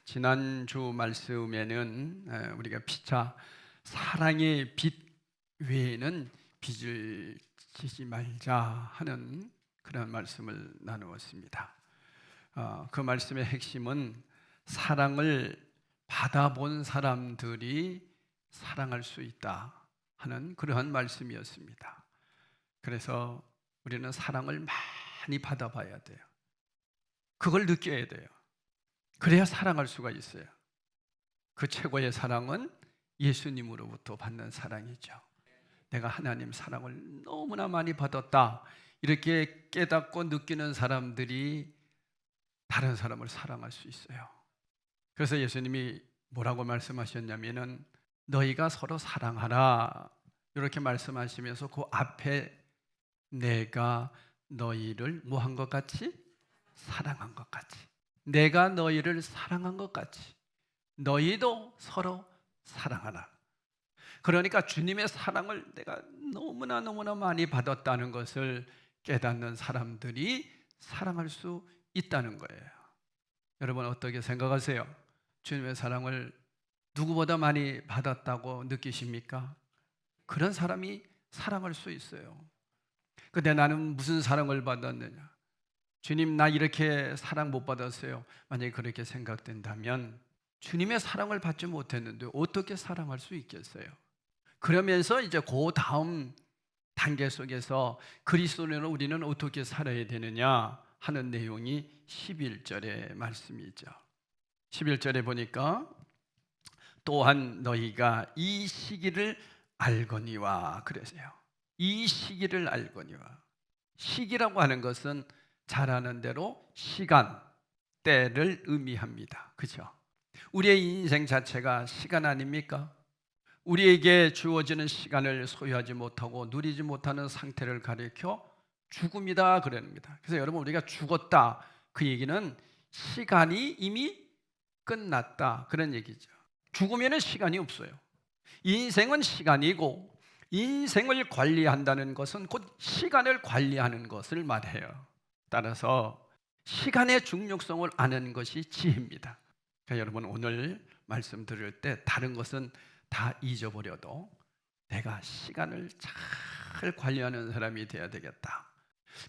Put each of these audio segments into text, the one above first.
지난주 말씀에는 우리가 피차 사랑의 빛 외에는 빚을 지지 말자 하는 그런 말씀을 나누었습니다. 그 말씀의 핵심은 사랑을 받아본 사람들이 사랑할 수 있다 하는 그러한 말씀이었습니다. 그래서 우리는 사랑을 많이 받아봐야 돼요. 그걸 느껴야 돼요. 그래야 사랑할 수가 있어요. 그 최고의 사랑은 예수님으로부터 받는 사랑이죠. 내가 하나님 사랑을 너무나 많이 받았다, 이렇게 깨닫고 느끼는 사람들이 다른 사람을 사랑할 수 있어요. 그래서 예수님이 뭐라고 말씀하셨냐면은 너희가 서로 사랑하라, 이렇게 말씀하시면서 그 앞에 내가 너희를 뭐 한 것 같이? 사랑한 것 같이, 내가 너희를 사랑한 것 같이 너희도 서로 사랑하라. 그러니까 주님의 사랑을 내가 너무나 많이 받았다는 것을 깨닫는 사람들이 사랑할 수 있다는 거예요. 여러분 어떻게 생각하세요? 주님의 사랑을 누구보다 많이 받았다고 느끼십니까? 그런 사람이 사랑할 수 있어요. 근데 나는 무슨 사랑을 받았느냐? 주님, 나 이렇게 사랑 못 받았어요. 만약에 그렇게 생각된다면 주님의 사랑을 받지 못했는데 어떻게 사랑할 수 있겠어요? 그러면서 이제 그 다음 단계 속에서 그리스도인으로 우리는 어떻게 살아야 되느냐 하는 내용이 11절의 말씀이죠. 11절에 보니까 또한 너희가 이 시기를 알거니와 그러세요. 이 시기를 알거니와. 시기라고 하는 것은 잘 아는 대로 시간, 때를 의미합니다. 그렇죠? 우리의 인생 자체가 시간 아닙니까? 우리에게 주어지는 시간을 소유하지 못하고 누리지 못하는 상태를 가리켜 죽음이다 그럽니다. 그래서 여러분, 우리가 죽었다, 그 얘기는 시간이 이미 끝났다 그런 얘기죠. 죽으면 시간이 없어요. 인생은 시간이고, 인생을 관리한다는 것은 곧 시간을 관리하는 것을 말해요. 따라서 시간의 중요성을 아는 것이 지혜입니다. 그러니까 여러분, 오늘 말씀 들을 때 다른 것은 다 잊어버려도 내가 시간을 잘 관리하는 사람이 돼야 되겠다.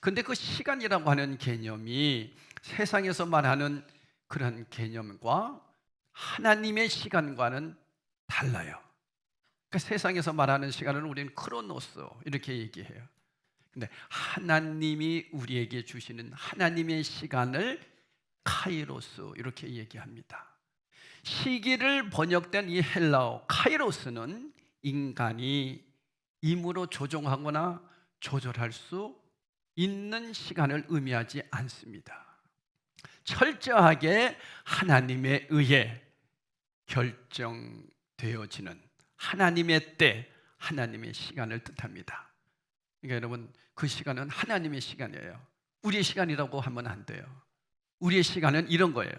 근데 그 시간이라고 하는 개념이 세상에서 말하는 그런 개념과 하나님의 시간과는 달라요. 그러니까 세상에서 말하는 시간은 우리는 크로노스 이렇게 얘기해요. 근데 하나님이 우리에게 주시는 하나님의 시간을 카이로스 이렇게 얘기합니다. 시기를 번역된 이 헬라어 카이로스는 인간이 임으로 조종하거나 조절할 수 있는 시간을 의미하지 않습니다. 철저하게 하나님에 의해 결정되어지는 하나님의 때, 하나님의 시간을 뜻합니다. 그러니까 여러분, 그 시간은 하나님의 시간이에요. 우리의 시간이라고 하면 안 돼요. 우리의 시간은 이런 거예요.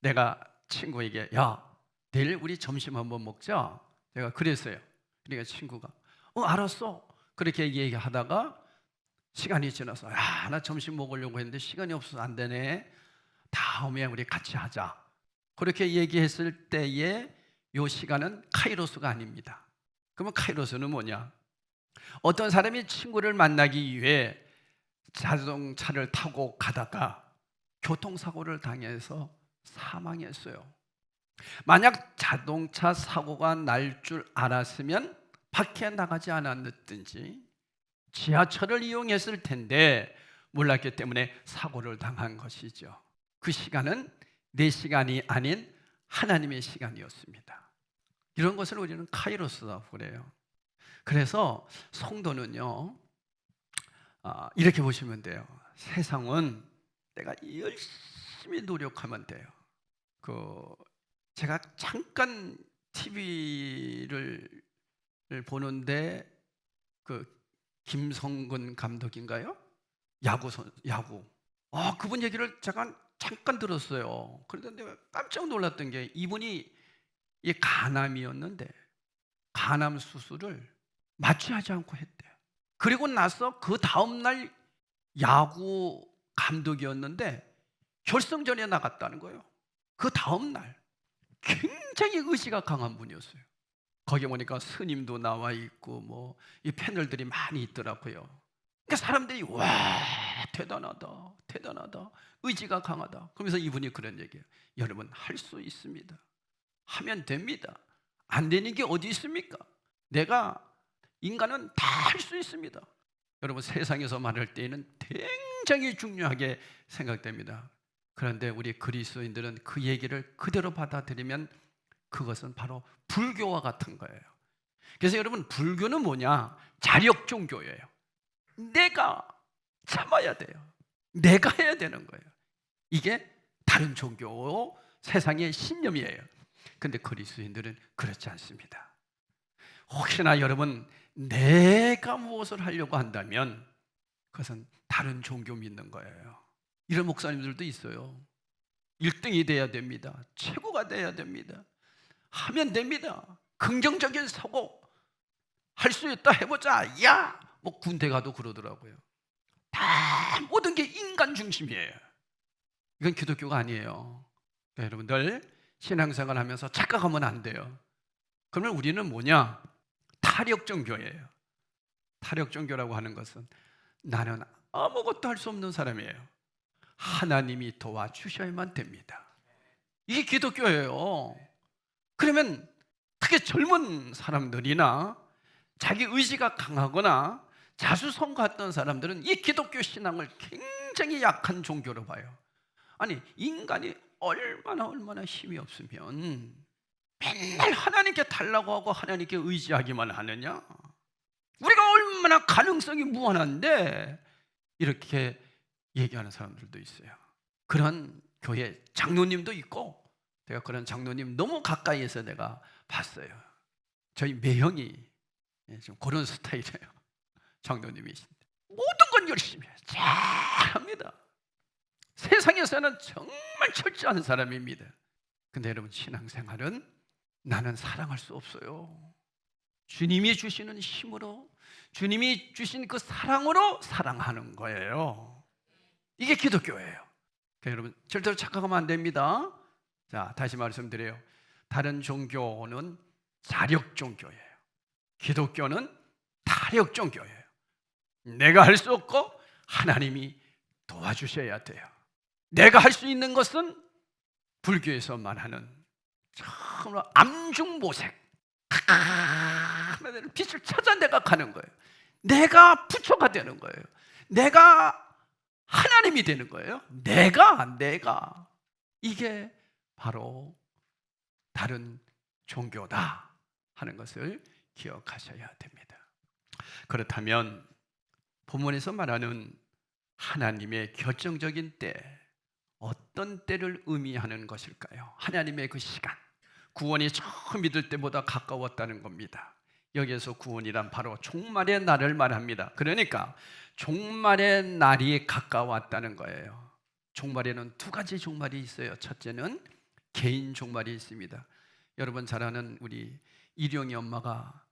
내가 친구에게 야, 내일 우리 점심 한번 먹자, 내가 그랬어요. 그러니까 친구가 알았어, 그렇게 얘기하다가 시간이 지나서 야, 나 점심 먹으려고 했는데 시간이 없어서 안 되네, 다음에 우리 같이 하자, 그렇게 얘기했을 때에 이 시간은 카이로스가 아닙니다. 그러면 카이로스는 뭐냐? 어떤 사람이 친구를 만나기 위해 자동차를 타고 가다가 교통사고를 당해서 사망했어요. 만약 자동차 사고가 날 줄 알았으면 밖에 나가지 않았든지 지하철을 이용했을 텐데 몰랐기 때문에 사고를 당한 것이죠. 그 시간은 내 시간이 아닌 하나님의 시간이었습니다. 이런 것을 우리는 카이로스라고 그래요. 그래서 성도는요, 이렇게 보시면 돼요. 세상은 내가 열심히 노력하면 돼요. 제가 잠깐 TV를 보는데 김성근 감독인가요? 야구. 그분 얘기를 제가 잠깐 들었어요. 그런데 내가 깜짝 놀랐던 게 이분이 간암이었는데 간암 수술을 마취하지 않고 했대요. 그리고 나서 그 다음날 야구 감독이었는데 결승전에 나갔다는 거예요. 그 다음 날 굉장히 의지가 강한 분이었어요. 거기 보니까 스님도 나와 있고 뭐 이 패널들이 많이 있더라고요. 그러니까 사람들이 와, 대단하다, 대단하다, 의지가 강하다. 그러면서 이분이 그런 얘기예요. 여러분, 할 수 있습니다. 하면 됩니다. 안 되는 게 어디 있습니까? 인간은 다 할 수 있습니다. 여러분, 세상에서 말할 때에는 굉장히 중요하게 생각됩니다. 그런데 우리 그리스도인들은 그 얘기를 그대로 받아들이면 그것은 바로 불교와 같은 거예요. 그래서 여러분, 불교는 뭐냐? 자력 종교예요. 내가 참아야 돼요. 내가 해야 되는 거예요. 이게 다른 종교 세상의 신념이에요. 근데 그리스도인들은 그렇지 않습니다. 혹시나 여러분, 내가 무엇을 하려고 한다면 그것은 다른 종교 믿는 거예요. 이런 목사님들도 있어요. 1등이 돼야 됩니다. 최고가 돼야 됩니다. 하면 됩니다. 긍정적인 사고, 할 수 있다, 해보자. 야! 뭐 군대 가도 그러더라고요. 다 모든 게 인간 중심이에요. 이건 기독교가 아니에요. 그러니까 여러분들 신앙생활 하면서 착각하면 안 돼요. 그러면 우리는 뭐냐? 타력 종교예요. 타력 종교라고 하는 것은 나는 아무것도 할 수 없는 사람이에요. 하나님이 도와주셔야만 됩니다. 이게 기독교예요. 그러면 특히 젊은 사람들이나 자기 의지가 강하거나 자수성가했던 사람들은 이 기독교 신앙을 굉장히 약한 종교로 봐요. 아니, 인간이 얼마나 힘이 없으면 맨날 하나님께 달라고 하고 하나님께 의지하기만 하느냐? 우리가 얼마나 가능성이 무한한데 이렇게 얘기하는 사람들도 있어요. 그런 교회 장로님도 있고, 제가 그런 장로님 너무 가까이에서 내가 봤어요. 저희 매형이 좀 그런 스타일이에요. 장로님이신데 모든 건 열심히 해요. 잘합니다. 세상에서는 정말 철저한 사람입니다. 근데 여러분, 신앙생활은 나는 사랑할 수 없어요. 주님이 주시는 힘으로, 주님이 주신 그 사랑으로 사랑하는 거예요. 이게 기독교예요. 그러니까 여러분, 절대로 착각하면 안 됩니다. 자, 다시 말씀드려요. 다른 종교는 자력 종교예요. 기독교는 타력 종교예요. 내가 할 수 없고 하나님이 도와주셔야 돼요. 내가 할 수 있는 것은 불교에서 말하는 정말 암중보색, 빛을 찾아 내가 가는 거예요. 내가 부처가 되는 거예요. 내가 하나님이 되는 거예요. 내가 이게 바로 다른 종교다 하는 것을 기억하셔야 됩니다. 그렇다면 본문에서 말하는 하나님의 결정적인 때, 어떤 때를 의미하는 것일까요? 하나님의 그 시간, 구원이 처음 믿을 때보다 가까웠다는 겁니다. 여기에서 구원이란 바로 종말의 날을 말합니다. 그러니까 종말의 날이 가까웠다는 거예요. 종말에는 두 가지 종말이 있어요. 첫째는 개인 종말이 있습니다. 여러분 잘 아는 우리 일용이 엄마가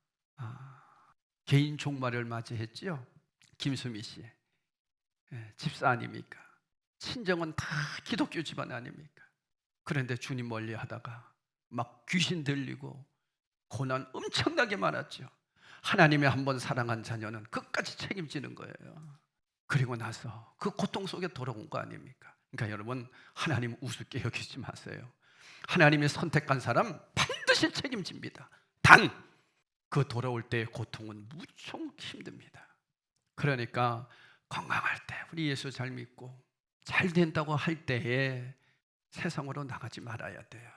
개인 종말을 맞이했지요. 김수미 씨, 집사 아닙니까? 친정은 다 기독교 집안 아닙니까? 그런데 주님 멀리 하다가 막 귀신 들리고 고난 엄청나게 많았죠. 하나님의 한번 사랑한 자녀는 끝까지 책임지는 거예요. 그리고 나서 그 고통 속에 돌아온 거 아닙니까? 그러니까 여러분, 하나님 우습게 여기지 마세요. 하나님의 선택한 사람 반드시 책임집니다. 단 그 돌아올 때의 고통은 무척 힘듭니다. 그러니까 건강할 때 우리 예수 잘 믿고 잘 된다고 할 때에 세상으로 나가지 말아야 돼요.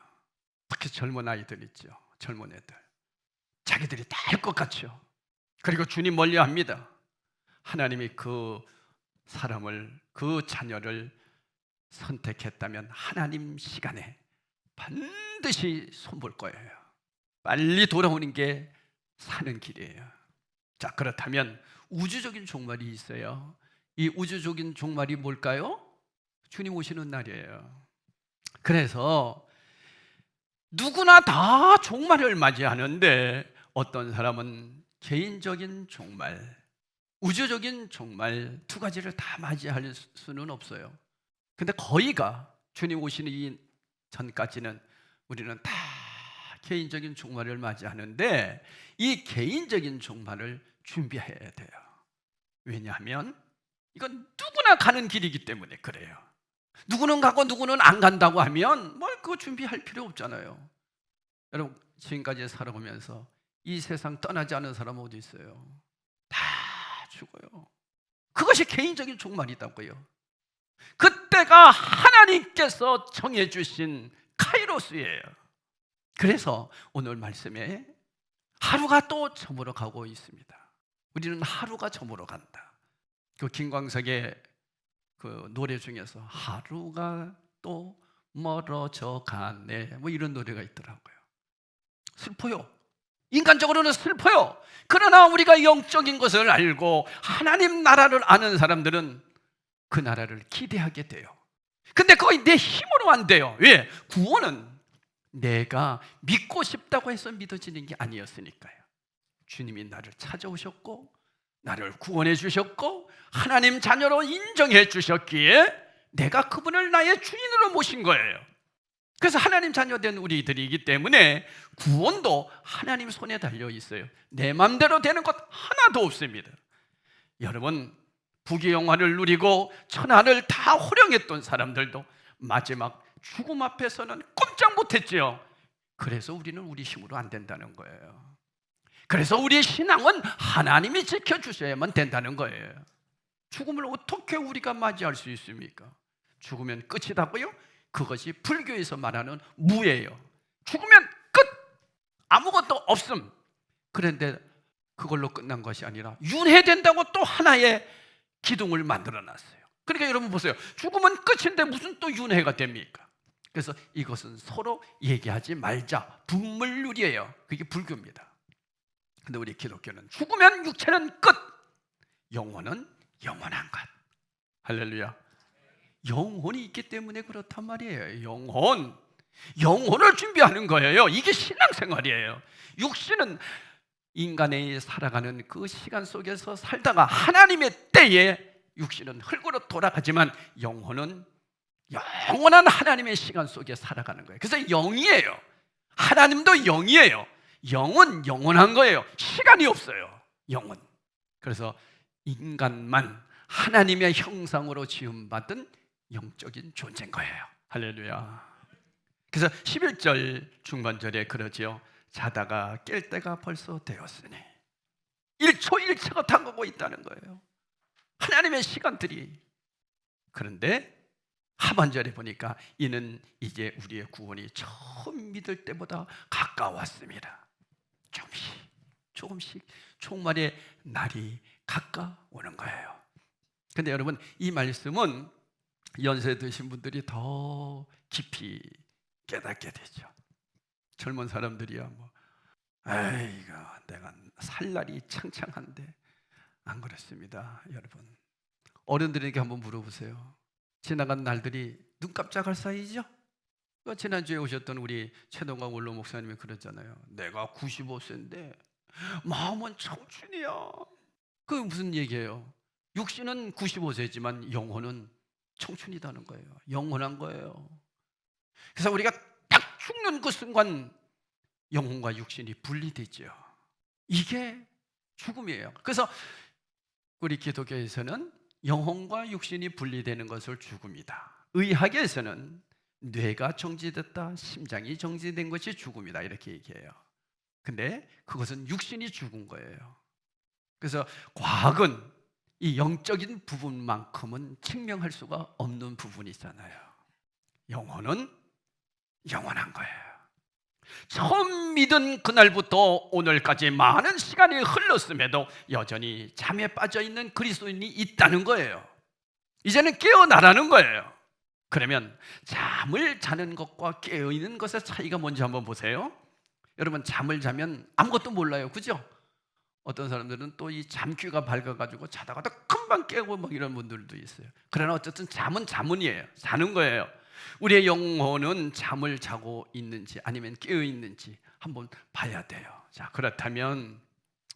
특히 젊은 아이들 있죠. 젊은 애들, 자기들이 다 할 것 같죠. 그리고 주님 멀리 합니다. 하나님이 그 사람을, 그 자녀를 선택했다면 하나님 시간에 반드시 손볼 거예요. 빨리 돌아오는 게 사는 길이에요. 자, 그렇다면 우주적인 종말이 있어요. 이 우주적인 종말이 뭘까요? 주님 오시는 날이에요. 그래서 누구나 다 종말을 맞이하는데 어떤 사람은 개인적인 종말, 우주적인 종말 두 가지를 다 맞이할 수는 없어요. 근데 거의가 주님 오시는 이 전까지는 우리는 다 개인적인 종말을 맞이하는데 이 개인적인 종말을 준비해야 돼요. 왜냐하면 이건 누구나 가는 길이기 때문에 그래요. 누구는 가고 누구는 안 간다고 하면 뭘 그거 준비할 필요 없잖아요. 여러분, 지금까지 살아오면서 이 세상 떠나지 않은 사람 어디 있어요? 다 죽어요. 그것이 개인적인 종말이다고요. 그때가 하나님께서 정해주신 카이로스예요. 그래서 오늘 말씀에 하루가 또 저물어 가고 있습니다. 우리는 하루가 저물어 간다. 그 김광석의 그 노래 중에서 하루가 또 멀어져 가네, 뭐 이런 노래가 있더라고요. 슬퍼요. 인간적으로는 슬퍼요. 그러나 우리가 영적인 것을 알고 하나님 나라를 아는 사람들은 그 나라를 기대하게 돼요. 근데 거의 내 힘으로 안 돼요. 왜? 구원은 내가 믿고 싶다고 해서 믿어지는 게 아니었으니까요. 주님이 나를 찾아오셨고 나를 구원해 주셨고 하나님 자녀로 인정해 주셨기에 내가 그분을 나의 주인으로 모신 거예요. 그래서 하나님 자녀된 우리들이기 때문에 구원도 하나님 손에 달려 있어요. 내 마음대로 되는 것 하나도 없습니다. 여러분, 부귀영화를 누리고 천하를 다 호령했던 사람들도 마지막 죽음 앞에서는 꼼짝 못했지요. 그래서 우리는 우리 힘으로 안 된다는 거예요. 그래서 우리의 신앙은 하나님이 지켜주셔야만 된다는 거예요. 죽음을 어떻게 우리가 맞이할 수 있습니까? 죽으면 끝이다고요? 그것이 불교에서 말하는 무예요. 죽으면 끝! 아무것도 없음. 그런데 그걸로 끝난 것이 아니라 윤회된다고 또 하나의 기둥을 만들어놨어요. 그러니까 여러분 보세요. 죽으면 끝인데 무슨 또 윤회가 됩니까? 그래서 이것은 서로 얘기하지 말자. 분물률이에요. 그게 불교입니다. 근데 우리 기독교는 죽으면 육체는 끝, 영혼은 영원한 것. 할렐루야. 영혼이 있기 때문에 그렇단 말이에요. 영혼을 준비하는 거예요. 이게 신앙생활이에요. 육신은 인간이 살아가는 그 시간 속에서 살다가 하나님의 때에 육신은 흙으로 돌아가지만 영혼은 영원한 하나님의 시간 속에 살아가는 거예요. 그래서 영이에요. 하나님도 영이에요. 영은 영원한 거예요. 시간이 없어요. 영은. 그래서 인간만 하나님의 형상으로 지음받은 영적인 존재인 거예요. 할렐루야. 그래서 11절 중반절에 그러지요. 자다가 깰 때가 벌써 되었으니 1초 1초가 다가오고 있다는 거예요. 하나님의 시간들이. 그런데 하반절에 보니까 이는 이제 우리의 구원이 처음 믿을 때보다 가까웠습니다. 조금씩 종말의 날이 가까워오는 거예요. 근데 여러분, 이 말씀은 연세 드신 분들이 더 깊이 깨닫게 되죠. 젊은 사람들이야 뭐 아이고 내가 살 날이 창창한데 안 그렇습니다. 여러분, 어른들에게 한번 물어보세요. 지나간 날들이 눈 깜짝할 사이죠? 지난주에 오셨던 우리 최동강 원로 목사님이 그랬잖아요. 내가 95세인데 마음은 청춘이야. 그게 무슨 얘기예요? 육신은 95세지만 영혼은 청춘이다는 거예요. 영원한 거예요. 그래서 우리가 딱 죽는 그 순간 영혼과 육신이 분리되죠. 이게 죽음이에요. 그래서 우리 기독교에서는 영혼과 육신이 분리되는 것을 죽음이다. 의학에서는 뇌가 정지됐다, 심장이 정지된 것이 죽음이다, 이렇게 얘기해요. 근데 그것은 육신이 죽은 거예요. 그래서 과학은 이 영적인 부분만큼은 증명할 수가 없는 부분이 있잖아요. 영혼은 영원한 거예요. 처음 믿은 그날부터 오늘까지 많은 시간이 흘렀음에도 여전히 잠에 빠져있는 그리스도인이 있다는 거예요. 이제는 깨어나라는 거예요. 그러면 잠을 자는 것과 깨어있는 것의 차이가 뭔지 한번 보세요. 여러분, 잠을 자면 아무것도 몰라요, 그죠? 어떤 사람들은 또 이 잠귀가 밝아가지고 자다가도 금방 깨고 막 이런 분들도 있어요. 그러나 어쨌든 잠은 잠은이에요. 자는 거예요. 우리의 영혼은 잠을 자고 있는지 아니면 깨어 있는지 한번 봐야 돼요. 자, 그렇다면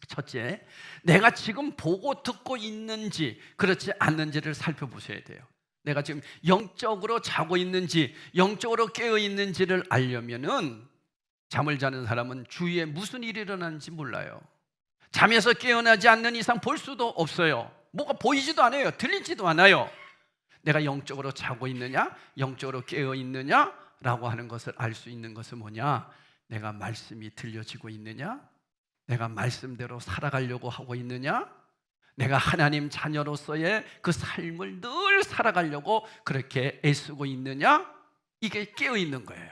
첫째, 내가 지금 보고 듣고 있는지 그렇지 않는지를 살펴보셔야 돼요. 내가 지금 영적으로 자고 있는지 영적으로 깨어 있는지를 알려면은 잠을 자는 사람은 주위에 무슨 일이 일어나는지 몰라요. 잠에서 깨어나지 않는 이상 볼 수도 없어요. 뭐가 보이지도 않아요. 들리지도 않아요. 내가 영적으로 자고 있느냐, 영적으로 깨어 있느냐라고 하는 것을 알 수 있는 것은 뭐냐? 내가 말씀이 들려지고 있느냐? 내가 말씀대로 살아가려고 하고 있느냐? 내가 하나님 자녀로서의 그 삶을 늘 살아가려고 그렇게 애쓰고 있느냐? 이게 깨어 있는 거예요.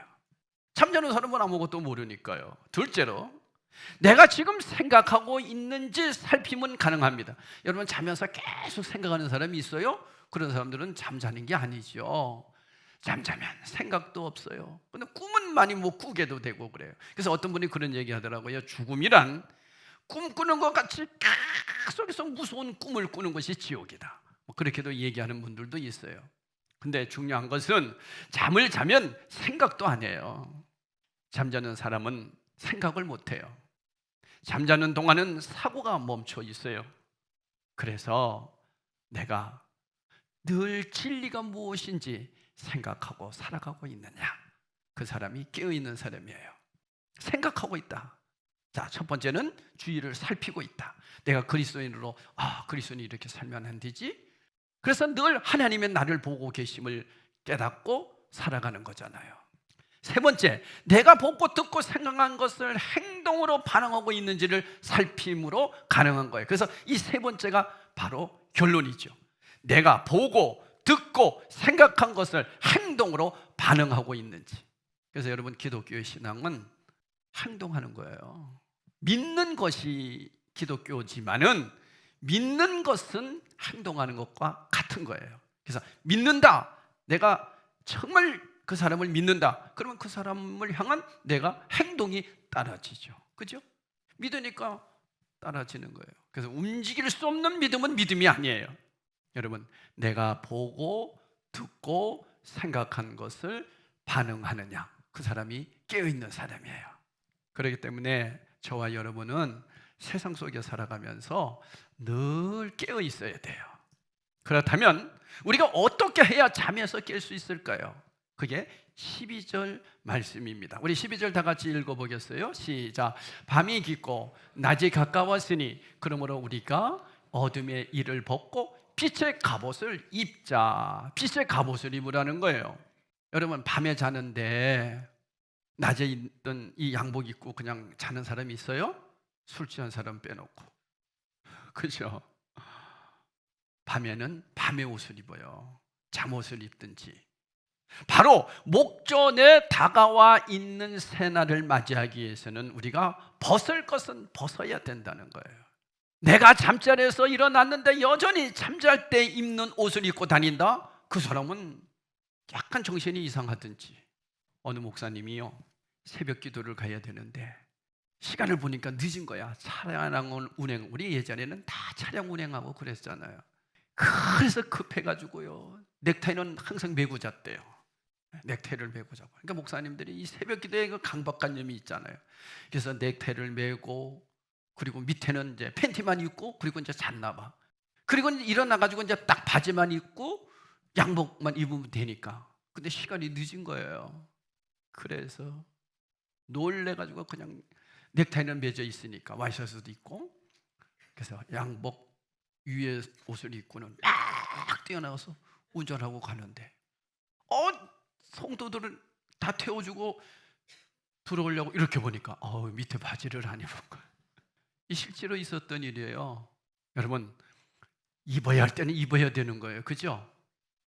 잠자는 사람은 아무것도 모르니까요. 둘째로, 내가 지금 생각하고 있는지 살피면 가능합니다. 여러분, 자면서 계속 생각하는 사람이 있어요? 그런 사람들은 잠자는 게 아니죠. 잠자면 생각도 없어요. 근데 꿈은 많이 못 꾸게도 되고 그래요. 그래서 어떤 분이 그런 얘기 하더라고요. 죽음이란 꿈꾸는 것 같이 계속해서 무서운 꿈을 꾸는 것이 지옥이다. 그렇게도 얘기하는 분들도 있어요. 근데 중요한 것은 잠을 자면 생각도 안 해요. 잠자는 사람은 생각을 못 해요. 잠자는 동안은 사고가 멈춰 있어요. 그래서 내가 늘 진리가 무엇인지 생각하고 살아가고 있느냐, 그 사람이 깨어있는 사람이에요. 생각하고 있다. 자, 첫 번째는 주위를 살피고 있다. 내가 그리스도인으로 그리스도인이 이렇게 살면 안 되지? 그래서 늘 하나님의 나를 보고 계심을 깨닫고 살아가는 거잖아요. 세 번째, 내가 보고 듣고 생각한 것을 행동으로 반응하고 있는지를 살핌으로 가능한 거예요. 그래서 이 세 번째가 바로 결론이죠. 내가 보고 듣고 생각한 것을 행동으로 반응하고 있는지. 그래서 여러분, 기독교의 신앙은 행동하는 거예요. 믿는 것이 기독교지만은 믿는 것은 행동하는 것과 같은 거예요. 그래서 믿는다, 내가 정말 그 사람을 믿는다, 그러면 그 사람을 향한 내가 행동이 따라지죠. 그죠? 믿으니까 따라지는 거예요. 그래서 움직일 수 없는 믿음은 믿음이 아니에요. 여러분, 내가 보고 듣고 생각한 것을 반응하느냐, 그 사람이 깨어있는 사람이에요. 그렇기 때문에 저와 여러분은 세상 속에 살아가면서 늘 깨어 있어야 돼요. 그렇다면 우리가 어떻게 해야 잠에서 깰 수 있을까요? 그게 12절 말씀입니다. 우리 12절 다 같이 읽어보겠어요? 시작. 밤이 깊고 낮이 가까웠으니 그러므로 우리가 어둠의 일을 벗고 빛의 갑옷을 입자. 빛의 갑옷을 입으라는 거예요. 여러분, 밤에 자는데 낮에 있던 이 양복 입고 그냥 자는 사람이 있어요? 술 취한 사람 빼놓고. 그죠? 밤에는 밤의 옷을 입어요. 잠옷을 입든지. 바로 목전에 다가와 있는 새날을 맞이하기 위해서는 우리가 벗을 것은 벗어야 된다는 거예요. 내가 잠자리에서 일어났는데 여전히 잠잘 때 입는 옷을 입고 다닌다? 그 사람은 약간 정신이 이상하든지. 어느 목사님이요, 새벽 기도를 가야 되는데 시간을 보니까 늦은 거야. 차량 운행, 우리 예전에는 다 차량 운행하고 그랬잖아요. 그래서 급해가지고요, 넥타이는 항상 메고 잤대요. 넥타이를 메고 자고. 그러니까 목사님들이 이 새벽 기도에 그 강박관념이 있잖아요. 그래서 넥타이를 메고, 그리고 밑에는 이제 팬티만 입고, 그리고 이제 잤나 봐. 그리고 일어나가지고 이제 딱 바지만 입고 양복만 입으면 되니까. 근데 시간이 늦은 거예요. 그래서 놀래가지고 그냥 넥타이는 매져 있으니까 와이셔츠도 있고, 그래서 양복 위에 옷을 입고는 막 뛰어나가서 운전하고 가는데 성도들은 다 태워주고 들어오려고 이렇게 보니까 밑에 바지를 안 입은 거예요. 이 실제로 있었던 일이에요. 여러분, 입어야 할 때는 입어야 되는 거예요. 그죠?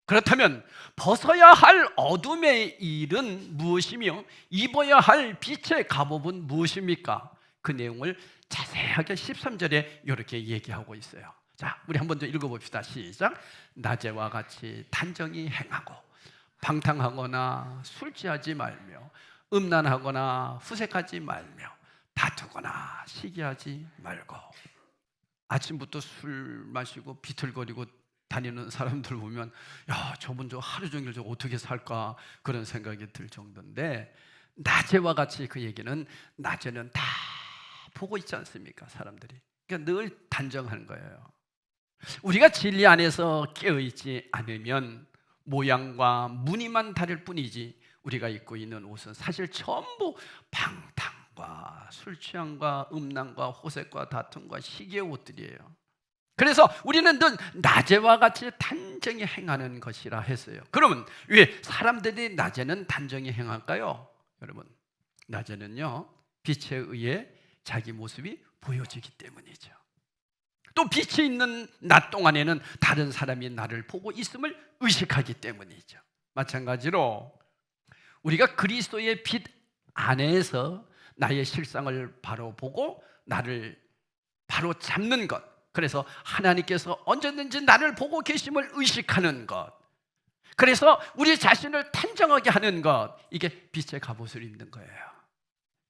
그렇다면 벗어야 할 어둠의 일은 무엇이며 입어야 할 빛의 갑옷은 무엇입니까? 그 내용을 자세하게 13절에 이렇게 얘기하고 있어요. 자, 우리 한 번 더 읽어봅시다. 시작. 낮에와 같이 단정히 행하고 방탕하거나 술 취하지 말며 음란하거나 후색하지 말며 다투거나 시기하지 말고. 아침부터 술 마시고 비틀거리고 다니는 사람들 보면 저분 저 하루 종일 저 어떻게 살까 그런 생각이 들 정도인데, 낮에와 같이, 그 얘기는 낮에는 다 보고 있지 않습니까? 사람들이. 그러니까 늘 단정하는 거예요. 우리가 진리 안에서 깨어있지 않으면 모양과 무늬만 다를 뿐이지 우리가 입고 있는 옷은 사실 전부 방탕과 술 취함과 음란과 호색과 다툼과 시기의 옷들이에요. 그래서 우리는 늘 낮에와 같이 단정히 행하는 것이라 했어요. 그러면 왜 사람들이 낮에는 단정히 행할까요? 여러분, 낮에는요 빛에 의해 자기 모습이 보여지기 때문이죠. 또 빛이 있는 낮 동안에는 다른 사람이 나를 보고 있음을 의식하기 때문이죠. 마찬가지로 우리가 그리스도의 빛 안에서 나의 실상을 바로 보고 나를 바로 잡는 것, 그래서 하나님께서 언제든지 나를 보고 계심을 의식하는 것, 그래서 우리 자신을 단정하게 하는 것, 이게 빛의 갑옷을 입는 거예요.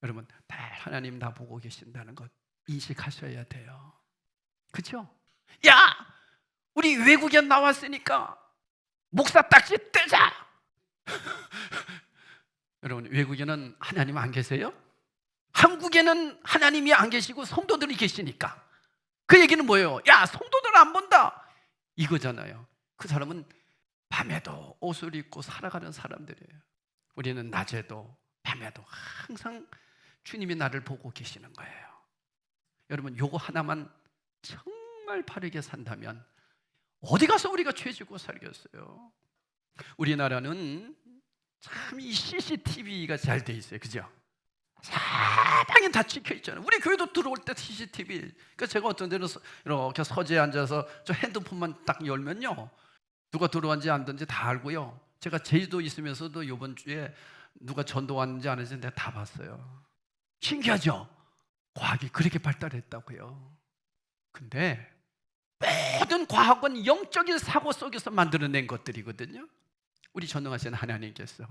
여러분, 다 하나님 다 보고 계신다는 것 인식하셔야 돼요. 그렇죠? 야, 우리 외국에 나왔으니까 목사 딱지 떼자. 여러분, 외국에는 하나님 안 계세요? 한국에는 하나님이 안 계시고 성도들이 계시니까. 그 얘기는 뭐예요? 야, 성도들 안 본다 이거잖아요. 그 사람은 밤에도 옷을 입고 살아가는 사람들이에요. 우리는 낮에도 밤에도 항상 주님이 나를 보고 계시는 거예요. 여러분, 요거 하나만 정말 바르게 산다면 어디 가서 우리가 죄지고 살겠어요? 우리나라는 참 이 CCTV가 잘 돼 있어요. 그죠? 사방에 다 찍혀 있잖아요. 우리 교회도 들어올 때 CCTV. 그러니까 제가 어떤 데는 이렇게 서재에 앉아서 저 핸드폰만 딱 열면요, 누가 들어왔는지 안 들어왔는지 다 알고요. 제가 제주도 있으면서도 이번 주에 누가 전도 왔는지 안 왔는지 내가 다 봤어요. 신기하죠? 과학이 그렇게 발달했다고요. 근데 모든 과학은 영적인 사고 속에서 만들어낸 것들이거든요. 우리 전능하신 하나님께서,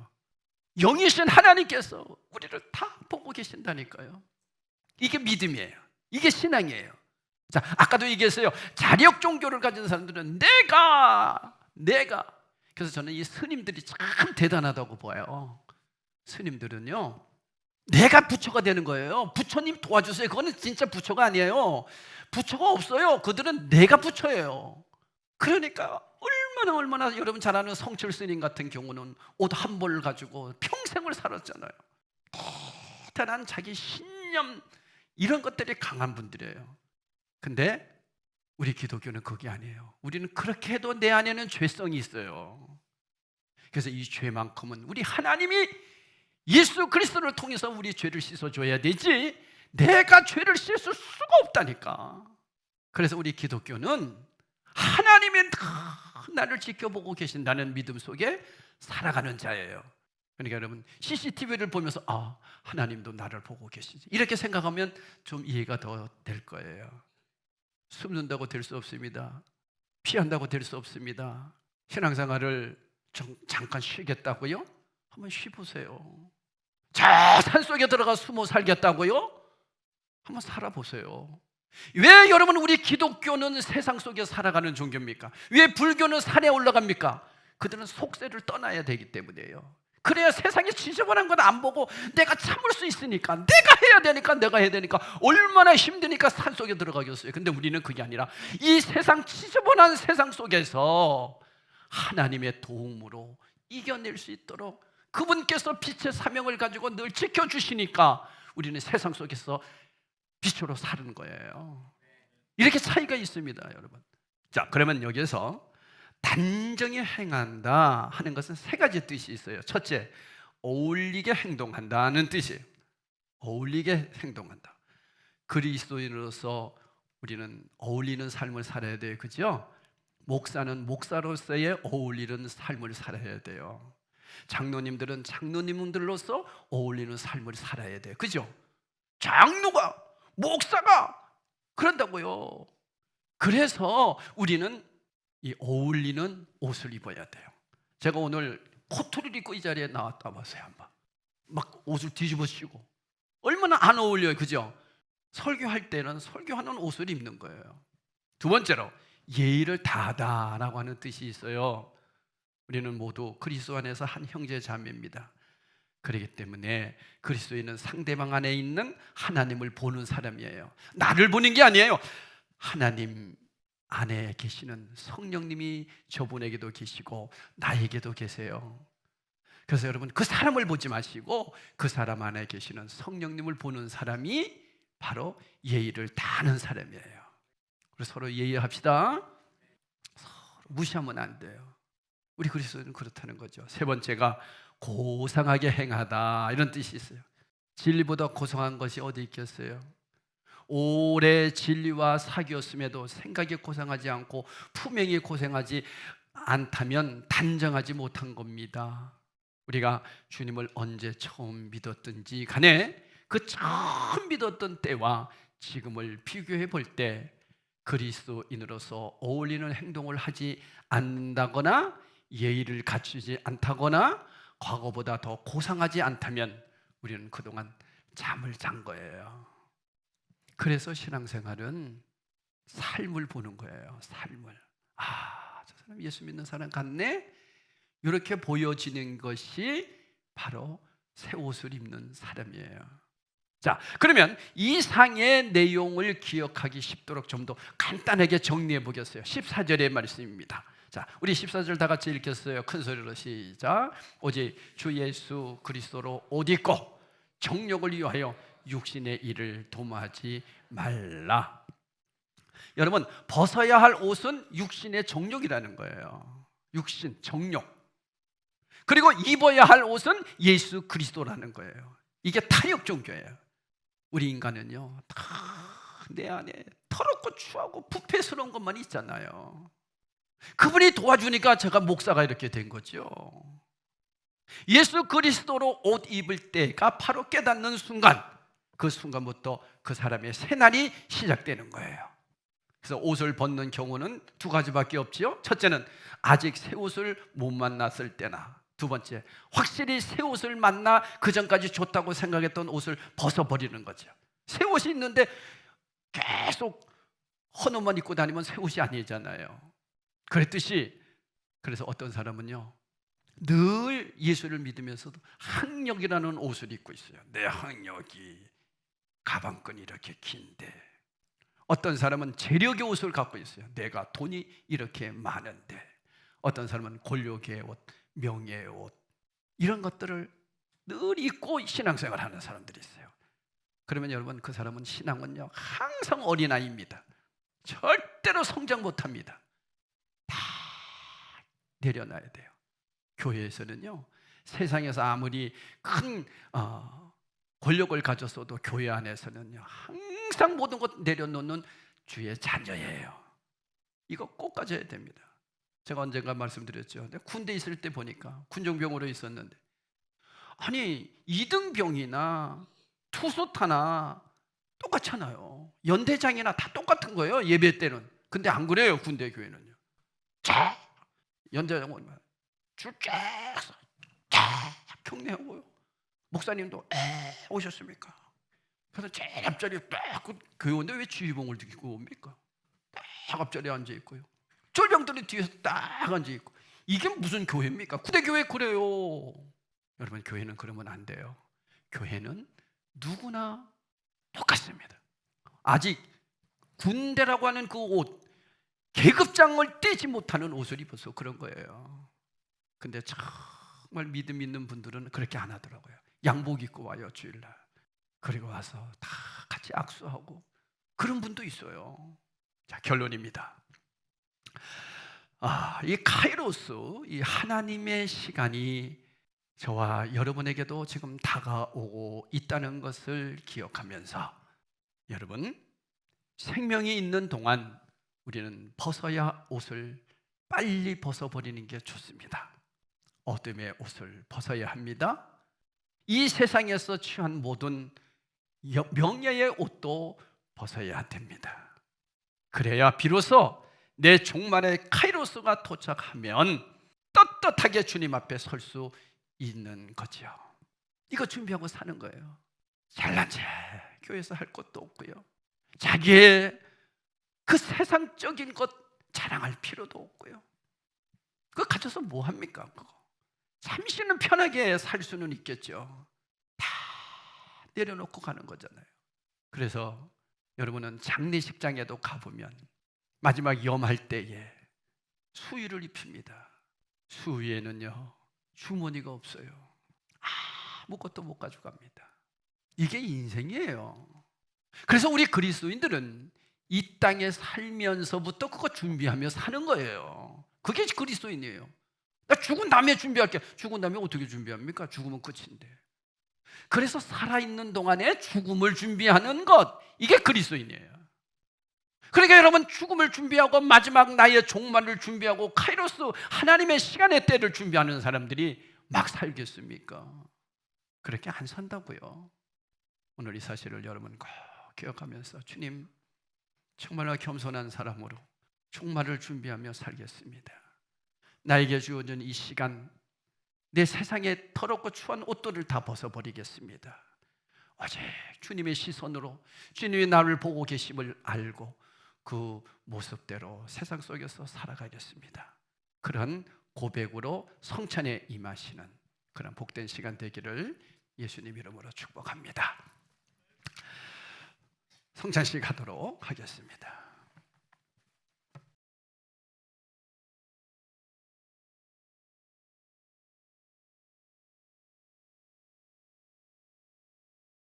영이신 하나님께서 우리를 다 보고 계신다니까요. 이게 믿음이에요. 이게 신앙이에요. 자, 아까도 얘기했어요. 자력 종교를 가진 사람들은 내가 그래서 저는 이 스님들이 참 대단하다고 봐요. 스님들은요, 내가 부처가 되는 거예요. 부처님 도와주세요. 그거는 진짜 부처가 아니에요. 부처가 없어요. 그들은 내가 부처예요. 그러니까 얼마나 여러분 잘 아는 성철 스님 같은 경우는 옷 한 벌 가지고 평생을 살았잖아요. 대단한 자기 신념, 이런 것들이 강한 분들이에요. 근데 우리 기독교는 그게 아니에요. 우리는 그렇게 해도 내 안에는 죄성이 있어요. 그래서 이 죄만큼은 우리 하나님이 예수 그리스도를 통해서 우리 죄를 씻어줘야 되지, 내가 죄를 씻을 수가 없다니까. 그래서 우리 기독교는 하나님이 나를 지켜보고 계신다는 믿음 속에 살아가는 자예요. 그러니까 여러분, CCTV를 보면서 아, 하나님도 나를 보고 계시지, 이렇게 생각하면 좀 이해가 더 될 거예요. 숨는다고 될 수 없습니다. 피한다고 될 수 없습니다. 신앙생활을 잠깐 쉬겠다고요? 한번 쉬보세요. 저 산속에 들어가 숨어 살겠다고요? 한번 살아보세요. 왜 여러분 우리 기독교는 세상 속에 살아가는 종교입니까? 왜 불교는 산에 올라갑니까? 그들은 속세를 떠나야 되기 때문이에요. 그래야 세상에 지저분한 건 안 보고 내가 참을 수 있으니까, 내가 해야 되니까 얼마나 힘드니까 산속에 들어가겠어요. 근데 우리는 그게 아니라 이 세상 지저분한 세상 속에서 하나님의 도움으로 이겨낼 수 있도록 그분께서 빛의 사명을 가지고 늘 지켜주시니까 우리는 세상 속에서 빛으로 사는 거예요. 이렇게 차이가 있습니다, 여러분. 자, 그러면 여기서 단정히 행한다 하는 것은 세 가지 뜻이 있어요. 첫째, 어울리게 행동한다는 뜻이에요. 어울리게 행동한다. 그리스도인으로서 우리는 어울리는 삶을 살아야 돼요. 그죠? 목사는 목사로서의 어울리는 삶을 살아야 돼요. 장로님들은 장로님들로서 어울리는 삶을 살아야 돼요. 그죠? 장로가, 목사가 그런다고요. 그래서 우리는 이 어울리는 옷을 입어야 돼요. 제가 오늘 코트를 입고 이 자리에 나왔다 봤어요. 한번 막 옷을 뒤집어 씌고 얼마나 안 어울려요. 그죠? 설교할 때는 설교하는 옷을 입는 거예요. 두 번째로, 예의를 다하다라고 하는 뜻이 있어요. 우리는 모두 그리스도 안에서 한 형제 자매입니다. 그렇기 때문에 그리스도인은 상대방 안에 있는 하나님을 보는 사람이에요. 나를 보는 게 아니에요. 하나님 안에 계시는 성령님이 저분에게도 계시고 나에게도 계세요. 그래서 여러분, 그 사람을 보지 마시고 그 사람 안에 계시는 성령님을 보는 사람이 바로 예의를 다하는 사람이에요. 그래서 서로 예의합시다. 서로 무시하면 안 돼요. 우리 그리스도는 그렇다는 거죠. 세 번째가 고상하게 행하다, 이런 뜻이 있어요. 진리보다 고상한 것이 어디 있겠어요? 오래 진리와 사귀었음에도 생각이 고상하지 않고 품행이 고상하지 않다면 단정하지 못한 겁니다. 우리가 주님을 언제 처음 믿었든지 간에 그 처음 믿었던 때와 지금을 비교해 볼 때 그리스도인으로서 어울리는 행동을 하지 않는다거나 예의를 갖추지 않다거나 과거보다 더 고상하지 않다면 우리는 그동안 잠을 잔 거예요. 그래서 신앙생활은 삶을 보는 거예요. 삶을. 아, 저 사람 예수 믿는 사람 같네? 이렇게 보여지는 것이 바로 새 옷을 입는 사람이에요. 자, 그러면 이 상의 내용을 기억하기 쉽도록 좀 더 간단하게 정리해 보겠어요. 14절의 말씀입니다. 자, 우리 14절 다 같이 읽겠어요. 큰 소리로 시작. 오직 주 예수 그리스도로 옷 입고 정욕을 위하여 육신의 일을 도모하지 말라. 여러분, 벗어야 할 옷은 육신의 정욕이라는 거예요. 육신, 정욕. 그리고 입어야 할 옷은 예수 그리스도라는 거예요. 이게 타협 종교예요. 우리 인간은요, 다 내 안에 더럽고 추하고 부패스러운 것만 있잖아요. 그분이 도와주니까 제가 목사가 이렇게 된 거죠. 예수 그리스도로 옷 입을 때가 바로 깨닫는 순간, 그 순간부터 그 사람의 새날이 시작되는 거예요. 그래서 옷을 벗는 경우는 두 가지밖에 없지요. 첫째는 아직 새 옷을 못 만났을 때나, 두 번째, 확실히 새 옷을 만나 그 전까지 좋다고 생각했던 옷을 벗어버리는 거죠. 새 옷이 있는데 계속 헌 옷만 입고 다니면 새 옷이 아니잖아요. 그랬듯이, 그래서 어떤 사람은요, 늘 예수를 믿으면서도 학력이라는 옷을 입고 있어요. 내 학력이 가방끈이 이렇게 긴데. 어떤 사람은 재력의 옷을 갖고 있어요. 내가 돈이 이렇게 많은데. 어떤 사람은 권력의 옷, 명예의 옷, 이런 것들을 늘 입고 신앙생활을 하는 사람들이 있어요. 그러면 여러분, 그 사람은 신앙은요, 항상 어린아이입니다. 절대로 성장 못합니다. 다 내려놔야 돼요. 교회에서는요, 세상에서 아무리 큰 권력을 가졌어도 교회 안에서는요, 항상 모든 것 내려놓는 주의 자녀예요. 이거 꼭 가져야 됩니다. 제가 언젠가 말씀드렸죠. 내가 군대 있을 때 보니까 군종병으로 있었는데, 아니 2등병이나 투수타나 똑같잖아요. 연대장이나 다 똑같은 거예요, 예배 때는. 근데 안 그래요, 군대 교회는요. 쫙 연대장은 줄쫙 경례하고요. 목사님도 오셨습니까? 그래서 제일 앞자리에 딱 교회 오는데 왜 지휘봉을 들고 옵니까? 딱 앞자리에 앉아 있고요. 쫄병들이 뒤에서 딱 앉아 있고. 이게 무슨 교회입니까? 군대 교회 그래요. 여러분, 교회는 그러면 안 돼요. 교회는 누구나 똑같습니다. 아직 군대라고 하는 그 옷, 계급장을 떼지 못하는 옷을 입어서 그런 거예요. 근데 정말 믿음 있는 분들은 그렇게 안 하더라고요. 양복 입고 와요, 주일날. 그리고 와서 다 같이 악수하고 그런 분도 있어요. 자, 결론입니다. 이 카이로스, 이 하나님의 시간이 저와 여러분에게도 지금 다가오고 있다는 것을 기억하면서, 여러분, 생명이 있는 동안 우리는 벗어야 옷을 빨리 벗어버리는 게 좋습니다. 어둠의 옷을 벗어야 합니다. 이 세상에서 취한 모든 명예의 옷도 벗어야 됩니다. 그래야 비로소 내 종말의 카이로스가 도착하면 떳떳하게 주님 앞에 설 수 있는 거죠. 이거 준비하고 사는 거예요. 잘난 체 교회에서 할 것도 없고요, 자기의 그 세상적인 것 자랑할 필요도 없고요. 그거 가져서 뭐 합니까? 그거 잠시는 편하게 살 수는 있겠죠. 다 내려놓고 가는 거잖아요. 그래서 여러분은 장례식장에도 가보면 마지막 염할 때에 수의를 입힙니다. 수의에는요 주머니가 없어요. 아무것도 못 가져갑니다. 이게 인생이에요. 그래서 우리 그리스도인들은 이 땅에 살면서부터 그거 준비하며 사는 거예요. 그게 그리스도인이에요. 나 죽은 다음에 준비할게. 죽은 다음에 어떻게 준비합니까? 죽으면 끝인데. 그래서 살아있는 동안에 죽음을 준비하는 것, 이게 그리스도인이에요. 그러니까 여러분, 죽음을 준비하고 마지막 나의 종말을 준비하고 카이로스, 하나님의 시간의 때를 준비하는 사람들이 막 살겠습니까? 그렇게 안 산다고요. 오늘 이 사실을 여러분 꼭 기억하면서, 주님, 정말로 겸손한 사람으로 종말을 준비하며 살겠습니다. 나에게 주어진 이 시간, 내 세상에 더럽고 추한 옷들을 다 벗어버리겠습니다. 오직 주님의 시선으로 주님이 나를 보고 계심을 알고 그 모습대로 세상 속에서 살아가겠습니다. 그런 고백으로 성찬에 임하시는 그런 복된 시간 되기를 예수님 이름으로 축복합니다. 성찬식 하도록 하겠습니다.